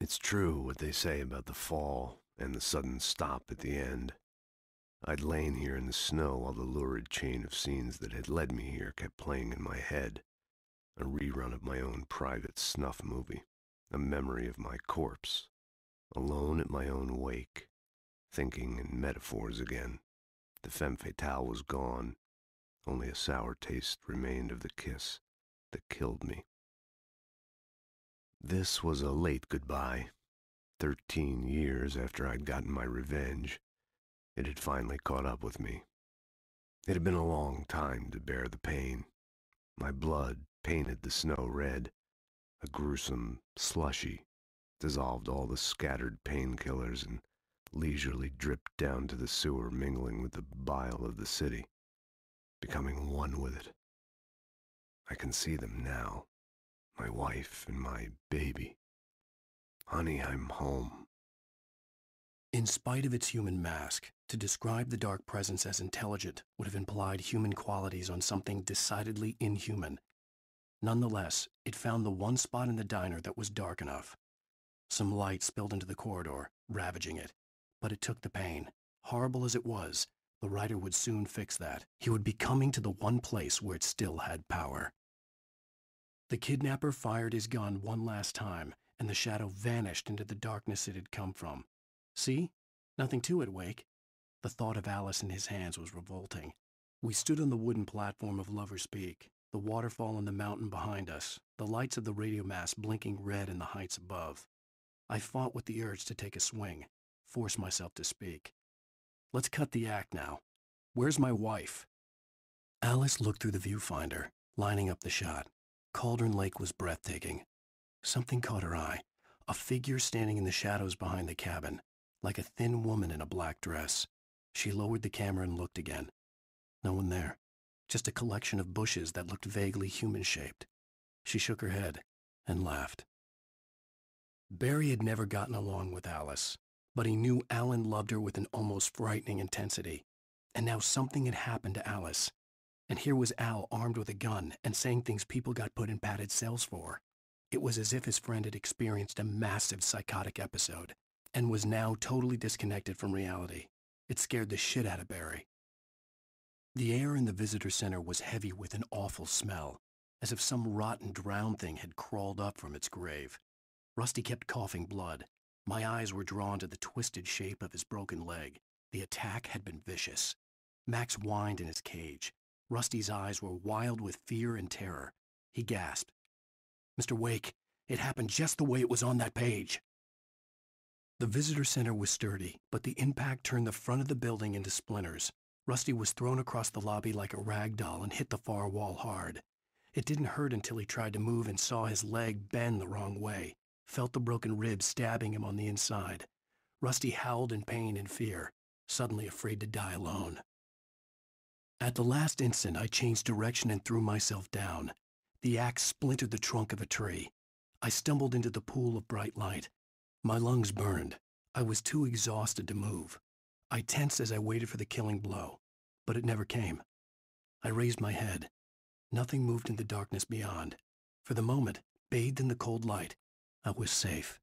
It's true what they say about the fall and the sudden stop at the end. I'd lain here in the snow while the lurid chain of scenes that had led me here kept playing in my head, a rerun of my own private snuff movie, a memory of my corpse, alone at my own wake, thinking in metaphors again. The femme fatale was gone, only a sour taste remained of the kiss that killed me. This was a late goodbye. 13 years after I'd gotten my revenge, it had finally caught up with me. It had been a long time to bear the pain. My blood painted the snow red, a gruesome slushy, dissolved all the scattered painkillers and leisurely dripped down to the sewer, mingling with the bile of the city, becoming one with it. I can see them now, my wife and my baby. Honey, I'm home. In spite of its human mask, to describe the dark presence as intelligent would have implied human qualities on something decidedly inhuman. Nonetheless, it found the one spot in the diner that was dark enough. Some light spilled into the corridor, ravaging it. But it took the pain. Horrible as it was, the writer would soon fix that. He would be coming to the one place where it still had power. The kidnapper fired his gun one last time, and the shadow vanished into the darkness it had come from. See? Nothing to it, Wake. The thought of Alice in his hands was revolting. We stood on the wooden platform of Lover's Peak, the waterfall on the mountain behind us, the lights of the radio mast blinking red in the heights above. I fought with the urge to take a swing, force myself to speak. Let's cut the act now. Where's my wife? Alice looked through the viewfinder, lining up the shot. Cauldron Lake was breathtaking. Something caught her eye, a figure standing in the shadows behind the cabin, like a thin woman in a black dress. She lowered the camera and looked again. No one there, just a collection of bushes that looked vaguely human-shaped. She shook her head and laughed. Barry had never gotten along with Alice, but he knew Alan loved her with an almost frightening intensity. And now something had happened to Alice. And here was Al armed with a gun and saying things people got put in padded cells for. It was as if his friend had experienced a massive psychotic episode and was now totally disconnected from reality. It scared the shit out of Barry. The air in the visitor center was heavy with an awful smell, as if some rotten drowned thing had crawled up from its grave. Rusty kept coughing blood. My eyes were drawn to the twisted shape of his broken leg. The attack had been vicious. Max whined in his cage. Rusty's eyes were wild with fear and terror. He gasped. "Mr. Wake, it happened just the way it was on that page." The visitor center was sturdy, but the impact turned the front of the building into splinters. Rusty was thrown across the lobby like a rag doll and hit the far wall hard. It didn't hurt until he tried to move and saw his leg bend the wrong way, felt the broken ribs stabbing him on the inside. Rusty howled in pain and fear, suddenly afraid to die alone. At the last instant, I changed direction and threw myself down. The axe splintered the trunk of a tree. I stumbled into the pool of bright light. My lungs burned. I was too exhausted to move. I tensed as I waited for the killing blow, but it never came. I raised my head. Nothing moved in the darkness beyond. For the moment, bathed in the cold light, I was safe.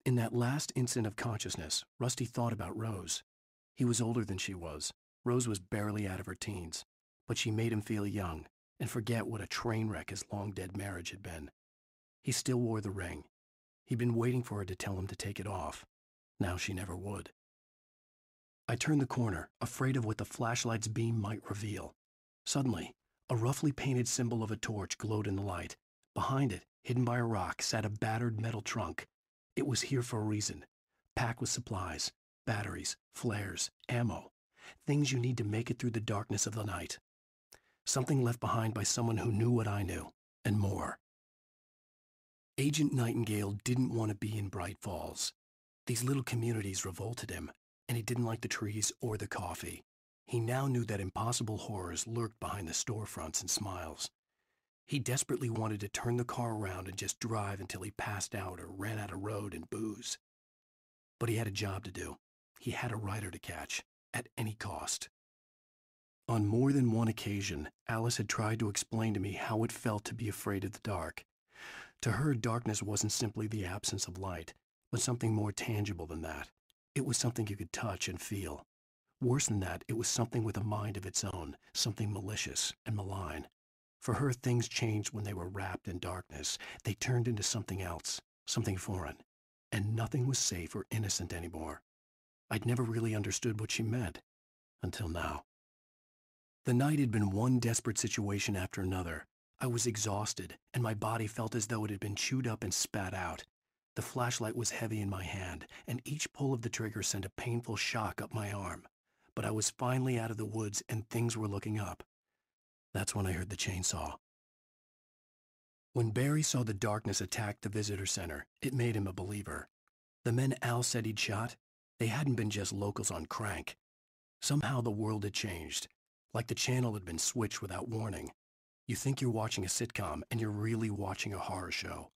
In that last instant of consciousness, Rusty thought about Rose. He was older than she was. Rose was barely out of her teens, but she made him feel young and forget what a train wreck his long-dead marriage had been. He still wore the ring. He'd been waiting for her to tell him to take it off. Now she never would. I turned the corner, afraid of what the flashlight's beam might reveal. Suddenly, a roughly painted symbol of a torch glowed in the light. Behind it, hidden by a rock, sat a battered metal trunk. It was here for a reason, packed with supplies, batteries, flares, ammo, things you need to make it through the darkness of the night. Something left behind by someone who knew what I knew, and more. Agent Nightingale didn't want to be in Bright Falls. These little communities revolted him, and he didn't like the trees or the coffee. He now knew that impossible horrors lurked behind the storefronts and smiles. He desperately wanted to turn the car around and just drive until he passed out or ran out of road and booze. But he had a job to do. He had a rider to catch, at any cost. On more than one occasion, Alice had tried to explain to me how it felt to be afraid of the dark, To her, darkness wasn't simply the absence of light, but something more tangible than that. It was something you could touch and feel. Worse than that, it was something with a mind of its own, something malicious and malign. For her, things changed when they were wrapped in darkness. They turned into something else, something foreign. And nothing was safe or innocent anymore. I'd never really understood what she meant, until now. The night had been one desperate situation after another. I was exhausted, and my body felt as though it had been chewed up and spat out. The flashlight was heavy in my hand, and each pull of the trigger sent a painful shock up my arm. But I was finally out of the woods, and things were looking up. That's when I heard the chainsaw. When Barry saw the darkness attack the visitor center, it made him a believer. The men Al said he'd shot, they hadn't been just locals on crank. Somehow the world had changed, like the channel had been switched without warning. You think you're watching a sitcom, and you're really watching a horror show.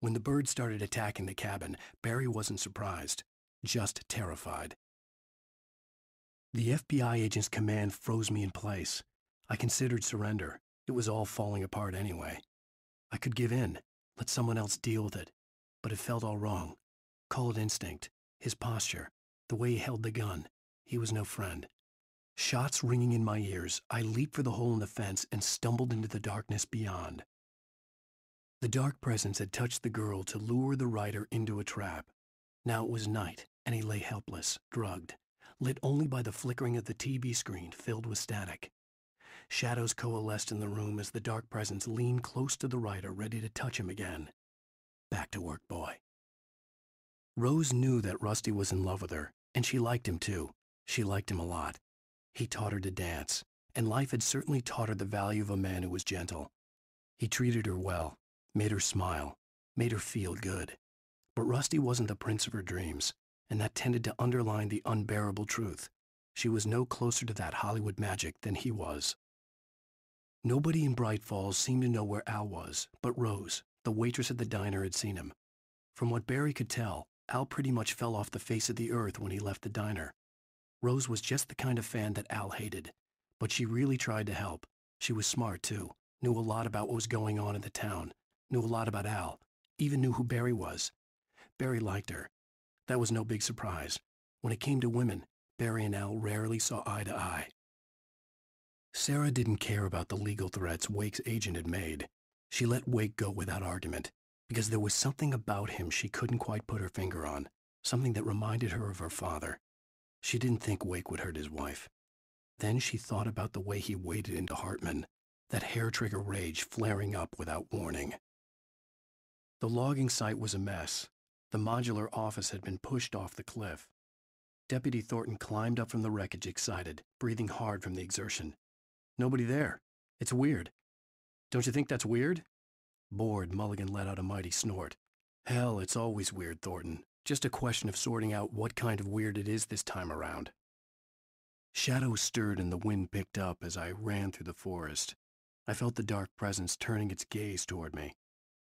When the birds started attacking the cabin, Barry wasn't surprised, just terrified. The FBI agent's command froze me in place. I considered surrender. It was all falling apart anyway. I could give in, let someone else deal with it. But it felt all wrong. Call it instinct, his posture, the way he held the gun. He was no friend. Shots ringing in my ears, I leaped for the hole in the fence and stumbled into the darkness beyond. The dark presence had touched the girl to lure the rider into a trap. Now it was night, and he lay helpless, drugged, lit only by the flickering of the TV screen filled with static. Shadows coalesced in the room as the dark presence leaned close to the rider, ready to touch him again. Back to work, boy. Rose knew that Rusty was in love with her, and she liked him too. She liked him a lot. He taught her to dance, and life had certainly taught her the value of a man who was gentle. He treated her well, made her smile, made her feel good. But Rusty wasn't the prince of her dreams, and that tended to underline the unbearable truth. She was no closer to that Hollywood magic than he was. Nobody in Bright Falls seemed to know where Al was, but Rose, the waitress at the diner, had seen him. From what Barry could tell, Al pretty much fell off the face of the earth when he left the diner. Rose was just the kind of fan that Al hated, but she really tried to help. She was smart, too, knew a lot about what was going on in the town, knew a lot about Al, even knew who Barry was. Barry liked her. That was no big surprise. When it came to women, Barry and Al rarely saw eye to eye. Sarah didn't care about the legal threats Wake's agent had made. She let Wake go without argument, because there was something about him she couldn't quite put her finger on, something that reminded her of her father. She didn't think Wake would hurt his wife. Then she thought about the way he waded into Hartman, that hair-trigger rage flaring up without warning. The logging site was a mess. The modular office had been pushed off the cliff. Deputy Thornton climbed up from the wreckage excited, breathing hard from the exertion. Nobody there. It's weird. Don't you think that's weird? Bored, Mulligan let out a mighty snort. Hell, it's always weird, Thornton. Just a question of sorting out what kind of weird it is this time around. Shadows stirred and the wind picked up as I ran through the forest. I felt the dark presence turning its gaze toward me.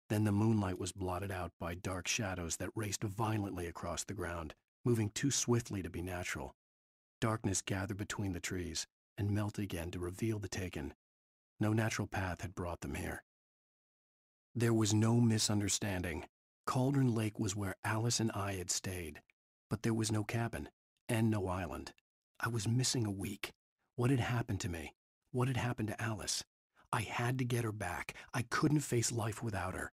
Then the moonlight was blotted out by dark shadows that raced violently across the ground, moving too swiftly to be natural. Darkness gathered between the trees and melted again to reveal the taken. No natural path had brought them here. There was no misunderstanding. Cauldron Lake was where Alice and I had stayed, but there was no cabin and no island. I was missing a week. What had happened to me? What had happened to Alice? I had to get her back. I couldn't face life without her.